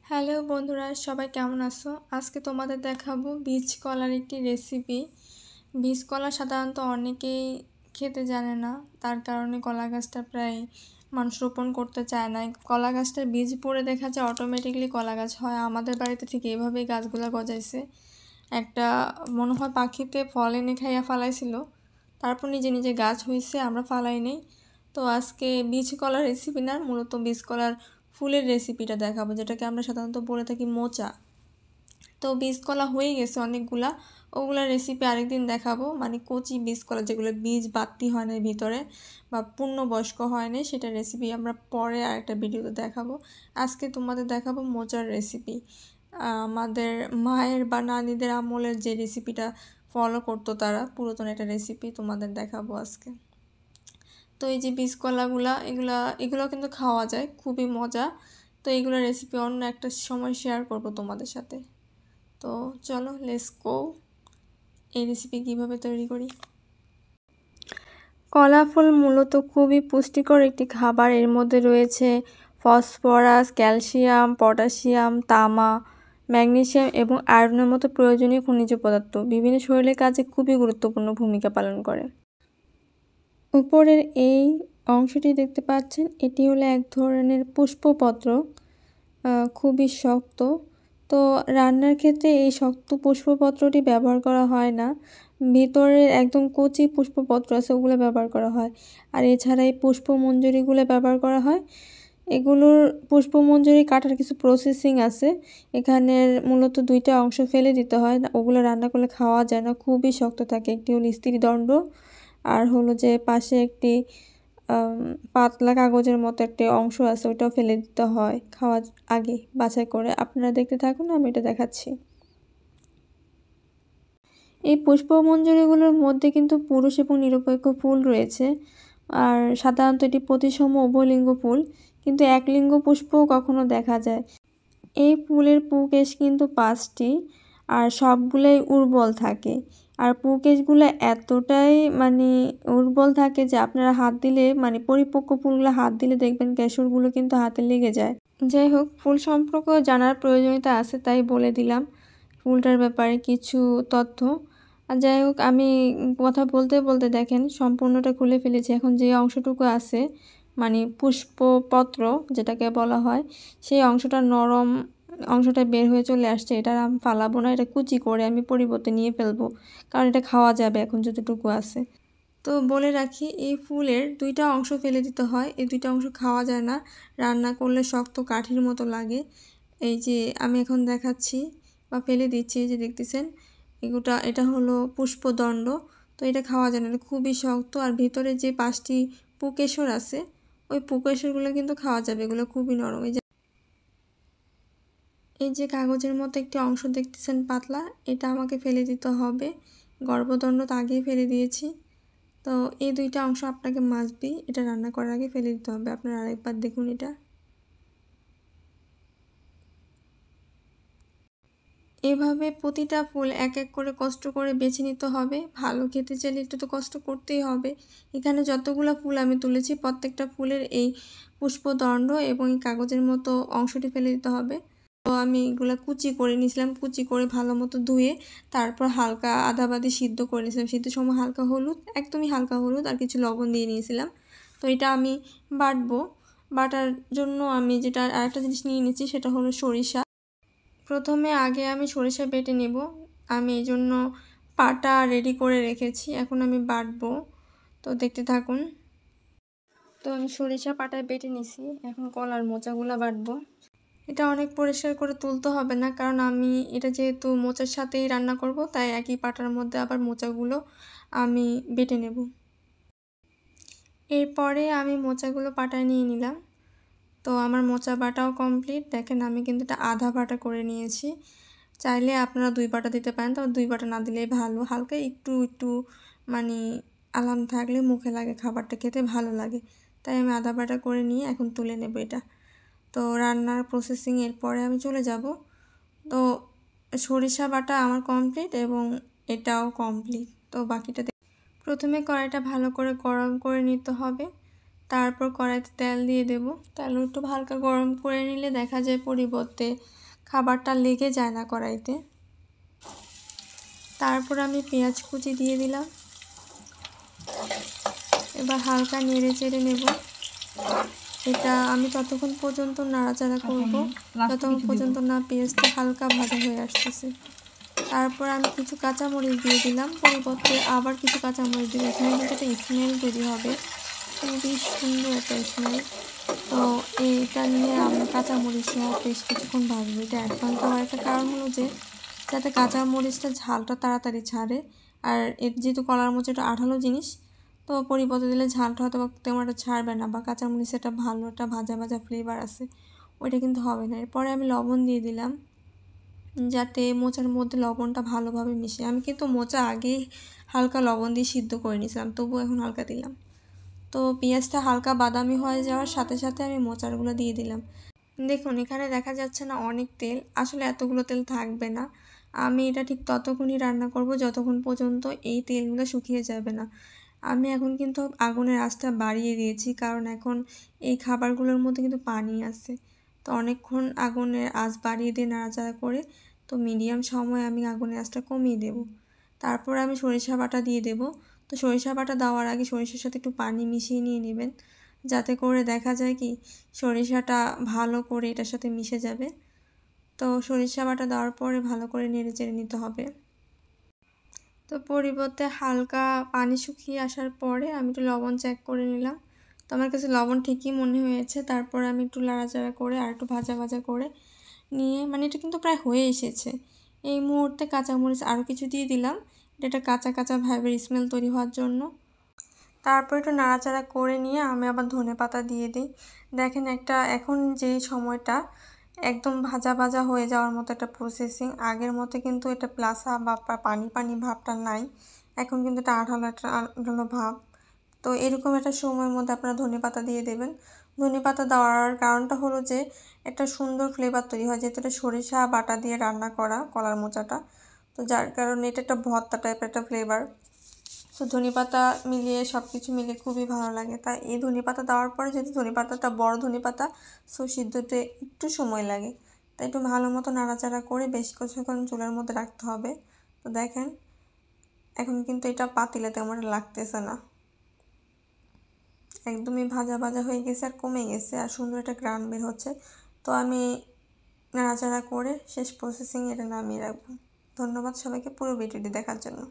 Hello বন্ধুরা, সবাই কেমন আছো? আজকে তোমাদের দেখাবো বীজ কলার একটি রেসিপি। বীজ কলা সাধারণত অনেকেই খেতে জানে না, তার কারণে কলা গাছটা প্রায় মানুষ রোপণ করতে চায় না। কলা গাছটার বীজ পড়ে দেখা যায় অটোমেটিকলি কলা গাছ হয়। আমাদের বাড়িতে ঠিক এইভাবেই গাছগুলো গজাইছে। একটা মনে হয় পাখিতে ফল এনে খাইয়া ফালাইছিল, তারপর নিজে নিজে গাছ হয়েছে, আমরা ফালাই নেই। তো আজকে বীজ কলার রেসিপি না, মূলত বীজ কলার ফুলের রেসিপিটা দেখাবো, যেটাকে আমরা সাধারণত বলে থাকি মোচা। তো বীজ কলা হয়ে গেছে অনেকগুলা, ওগুলার রেসিপি আরেকদিন দেখাবো। মানে কচি বীজ কলা, যেগুলো বীজ বাড়তি হয় না ভিতরে বা পূর্ণবয়স্ক হয় না, সেটার রেসিপি আমরা পরে আরেকটা ভিডিওতে দেখাবো। আজকে তোমাদের দেখাবো মোচার রেসিপি। আমাদের মায়ের বা নানিদের আমলের যে রেসিপিটা ফলো করতো তারা, পুরাতন একটা রেসিপি তোমাদের দেখাবো আজকে। তো এই যে বীজ কলাগুলা, এগুলো কিন্তু খাওয়া যায়, খুবই মজা। তো এইগুলোর রেসিপি অন্য একটা সময় শেয়ার করব তোমাদের সাথে। তো চলো, লেটস গো এই রেসিপি কিভাবে তৈরি করি। কলা ফুল মূলত খুবই পুষ্টিকর একটি খাবার। এর মধ্যে রয়েছে ফসফরাস, ক্যালসিয়াম, পটাশিয়াম, তামা, ম্যাগনেসিয়াম এবং আয়রনের মতো প্রয়োজনীয় খনিজ পদার্থ বিভিন্ন শরীরের কাজে খুবই গুরুত্বপূর্ণ ভূমিকা পালন করে। উপরের এই অংশটি দেখতে পাচ্ছেন, এটি হলো এক ধরনের পুষ্পপত্র, খুবই শক্ত। তো রান্নার ক্ষেত্রে এই শক্ত পুষ্পপত্রটি ব্যবহার করা হয় না, ভিতরের একদম কচি পুষ্পপত্র আছে ওগুলো ব্যবহার করা হয়। আর এছাড়া এই পুষ্পমঞ্জরিগুলো ব্যবহার করা হয়। এগুলোর পুষ্পমঞ্জরি কাটার কিছু প্রসেসিং আছে। এখানের মূলত দুইটা অংশ ফেলে দিতে হয়, ওগুলো রান্না করলে খাওয়া যায় না, খুবই শক্ত থাকে। একটি হলো স্ত্রীদণ্ড, আর হলো যে পাশে একটি পাতলা কাগজের মতো একটা অংশ আছে, ওইটাও ফেলে দিতে হয় খাওয়ার আগে বাছাই করে। আপনারা দেখতে থাকুন, আমি এটা দেখাচ্ছি। এই পুষ্পমঞ্জরিগুলোর মধ্যে কিন্তু পুরুষ এবং নিরপেক্ষ ফুল রয়েছে, আর সাধারণত এটি প্রতিসম উভয়লিঙ্গ ফুল, কিন্তু একলিঙ্গ পুষ্পও কখনো দেখা যায়। এই ফুলের পুকেশ কিন্তু 5টি, আর সবগুলাই উর্বল থাকে। আর পুকেশগুলো এতটাই উর্বল থাকে যে আপনারা হাত দিলে, পরিপক্ক ফুলগুলো হাত দিলে দেখবেন কেশরগুলো কিন্তু হাতে লেগে যায়। যাই হোক, ফুল সম্পর্কে জানার প্রয়োজনীয়তা আছে, তাই বলে দিলাম ফুলটার ব্যাপারে কিছু তথ্য। আর যাই হোক, আমি কথা বলতে বলতে দেখেন সম্পূর্ণটা খুলে ফেলেছি। এখন যে অংশটুকু আছে, পুষ্পপত্র যেটাকে বলা হয়, সেই অংশটা নরম অংশটা বের হয়ে চলে আসছে। এটা আমি ফালাবো না, এটা কুচি করে আমি পরিবর্তে নিয়ে ফেলবো, কারণ এটা খাওয়া যাবে এখন যতটুকু আছে। তো বলে রাখি, এই ফুলের দুইটা অংশ ফেলে দিতে হয়, এই দুইটা অংশ খাওয়া যায় না, রান্না করলে শক্ত কাঠির মতো লাগে। এই যে আমি এখন দেখাচ্ছি বা ফেলে দিচ্ছি, যে দেখতেছেন এটা হলো পুষ্পদণ্ড। তো এটা খাওয়া যায় না, এটা খুবই শক্ত। আর ভিতরে যে 5টি পুকেশর আছে, ওই পুকেশরগুলো কিন্তু খাওয়া যাবে, এগুলো খুবই নরম। এই যে কাগজের মতো একটি অংশ দেখতেছেন পাতলা, এটা আমাকে ফেলে দিতে হবে। গর্ভদণ্ড তো আগেই ফেলে দিয়েছি। তো এই দুইটা অংশ আপনাকে মাস্টবি এটা রান্না করার আগে ফেলে দিতে হবে। আপনারা আরেকবার দেখুন এটা। এভাবে প্রতিটা ফুল এক এক করে কষ্ট করে বেছে নিতে হবে। ভালো খেতে চাইলে একটু তো কষ্ট করতেই হবে। এখানে যতগুলো ফুল আমি তুলেছি, প্রত্যেকটা ফুলের এই পুষ্পদণ্ড এবং এই কাগজের মতো অংশটি ফেলে দিতে হবে। তো আমি এগুলা কুচি করে নিয়েছিলাম, কুচি করে ভালো মতো ধুয়ে তারপর হালকা আধা বাদি সিদ্ধ করে নিয়েছিলাম। সিদ্ধ সময় হালকা হলুদ, একদমই হালকা হলুদ আর কিছু লবণ দিয়ে নিয়েছিলাম। তো এটা আমি বাটবো। বাটার জন্য আমি যেটা আরেকটা জিনিস নিয়ে নিয়েছি, সেটা হলো সরিষা। প্রথমে আগে আমি সরিষা বেটে নেব। আমি এই জন্য পাটা রেডি করে রেখেছি, এখন আমি বাটবো। তো দেখতে থাকুন। তো আমি সরিষা পাটায় বেটে নিছি, এখন কলার মোচাগুলো বাটবো। এটা অনেক পরিষ্কার করে তুলতে হবে না, কারণ আমি এটা যেহেতু মোচার সাথেই রান্না করব, তাই একই পাটার মধ্যে আবার মোচাগুলো আমি বেটে নেব। এরপরে আমি মোচাগুলো পাটায় নিয়ে নিলাম। তো আমার মোচা বাটাও কমপ্লিট। দেখেন আমি কিন্তু এটা আধা বাটা করে নিয়েছি। চাইলে আপনারা 2 বাটা দিতে পারেন, তবে 2 বাটা না দিলেই ভালো। হালকা একটু একটু মানে আলাম থাকলে মুখে লাগে, খাবারটা খেতে ভালো লাগে। তাই আমি আধা বাটা করে নিয়ে এখন তুলে নেব এটা। তো রান্নার প্রসেসিং এর পরে আমি চলে যাব। তো সরিষা বাটা আমার কমপ্লিট এবং এটাও কমপ্লিট। তো বাকিটা প্রথমে কড়াইটা ভালো করে গরম করে নিতে হবে। তারপর কড়াইতে তেল দিয়ে দেব। তেল একটু হালকা গরম করে নিলে দেখা যায় পরিবর্তে খাবারটা লেগে যায় না কড়াইতে। তারপর আমি পেঁয়াজ কুচি দিয়ে দিলাম। এবার হালকা নেড়ে চেড়ে নেব। এটা আমি ততক্ষণ পর্যন্ত নাড়াচাড়া করব যতক্ষণ পর্যন্ত না পেঁয়াজটা হালকা ভাজা হয়ে আসতেছে। তারপর আমি কিছু কাঁচামরিচ দিয়ে দিলাম, পরিবর্তে আবার কিছু কাঁচামরিচ দিব। এখানে কিন্তু একটা স্মেল তৈরি হবে, খুবই সুন্দর একটা স্মেল। তো এইটা নিয়ে আমি কাঁচামরিচ সহ বেশ কিছুক্ষণ ভাজবো। এটা অ্যাডভান্স হওয়ার একটা কারণ হলো যে যাতে কাঁচামরিচটা ঝালটা তাড়াতাড়ি ছাড়ে। আর এর যেহেতু কলার মোচা একটা আঠালো জিনিস, তো পরিবর্তে দিলে ঝালটা হয়তো বা তেমন একটা ছাড়বে না, বা কাঁচামরিচ একটা ভালো একটা ভাজা ভাজা ফ্লেভার আছে, ওইটা কিন্তু হবে না। এরপরে আমি লবণ দিয়ে দিলাম যাতে মোচার মধ্যে লবণটা ভালোভাবে মিশে। আমি কিন্তু মোচা আগেই হালকা লবণ দিয়ে সিদ্ধ করে নিয়েছিলাম, তবুও এখন হালকা দিলাম। তো পেঁয়াজটা হালকা বাদামি হয়ে যাওয়ার সাথে সাথে আমি মোচারগুলো দিয়ে দিলাম। দেখুন এখানে দেখা যাচ্ছে না অনেক তেল, আসলে এতগুলো তেল থাকবে না। আমি এটা ঠিক ততক্ষণই রান্না করব যতক্ষণ পর্যন্ত এই তেলগুলো শুকিয়ে যাবে না। আমি এখন কিন্তু আগুনের আঁচটা বাড়িয়ে দিয়েছি, কারণ এখন এই খাবারগুলোর মধ্যে কিন্তু পানি আছে। তো অনেকক্ষণ আগুনের আঁচ বাড়িয়ে দিয়ে নাড়াচাড়া করে তো মিডিয়াম সময়ে আমি আগুনের আঁচটা কমিয়ে দেব। তারপর আমি সরিষা বাটা দিয়ে দেব। তো সরিষা বাটা দেওয়ার আগে সরিষার সাথে একটু পানি মিশিয়ে নিয়ে নেবেন, যাতে করে দেখা যায় কি সরিষাটা ভালো করে এটার সাথে মিশে যাবে। তো সরিষা বাটা দেওয়ার পরে ভালো করে নেড়ে চেড়ে নিতে হবে। তো পরিবর্তে হালকা পানি শুকিয়ে আসার পরে আমি একটু লবণ চেক করে নিলাম। তো আমার কাছে লবণ ঠিকই মনে হয়েছে। তারপর আমি একটু নাড়াচাড়া করে আর একটু ভাজা ভাজা করে নিয়ে, মানে এটা কিন্তু প্রায় হয়ে এসেছে। এই মুহূর্তে কাঁচামরিচ আরও কিছু দিয়ে দিলাম, এটা কাঁচা কাঁচা ভাইবের স্মেল তৈরি হওয়ার জন্য। তারপর একটু নাড়াচাড়া করে নিয়ে আমি আবার ধনেপাতা দিয়ে দিই। দেখেন একটা এখন যেই সময়টা একদম ভাজা ভাজা হয়ে যাওয়ার মতো একটা প্রসেসিং, আগের মতো কিন্তু এটা প্লাসা বা পানি পানি ভাবটা নাই, এখন কিন্তু এটা আঠালো একটা আঠালো ভাব। তো এরকম একটা সময়ের মধ্যে আপনারা ধনেপাতা দিয়ে দেবেন। ধনেপাতা দেওয়ার কারণটা হলো যে একটা সুন্দর ফ্লেভার তৈরি হয়, যেহেতু এটা সরিষা বাটা দিয়ে রান্না করা কলার মোচাটা, তো যার কারণে এটা একটা ভর্তা টাইপের একটা ফ্লেভার। তো ধনেপাতা মিলিয়ে সব কিছু মিলিয়ে খুবই ভালো লাগে। তাই এই ধনেপাতা দেওয়ার পরে যেহেতু ধনেপাতাটা বড় ধনেপাতা, সো সিদ্ধতে একটু সময় লাগে, তাই একটু ভালো মতো নাড়াচাড়া করে বেশ কিছুক্ষণ চুলার মধ্যে রাখতে হবে। তো দেখেন এখন কিন্তু এটা পাতিলে তেমন লাগতেছে না, একদমই ভাজা ভাজা হয়ে গেছে আর কমে গেছে, আর সুন্দর একটা গ্রান বের হচ্ছে। তো আমি নাড়াচাড়া করে শেষ প্রসেসিং এটা নামিয়ে রাখবো। ধন্যবাদ সবাইকে পুরো ভিডিওটি দেখার জন্য।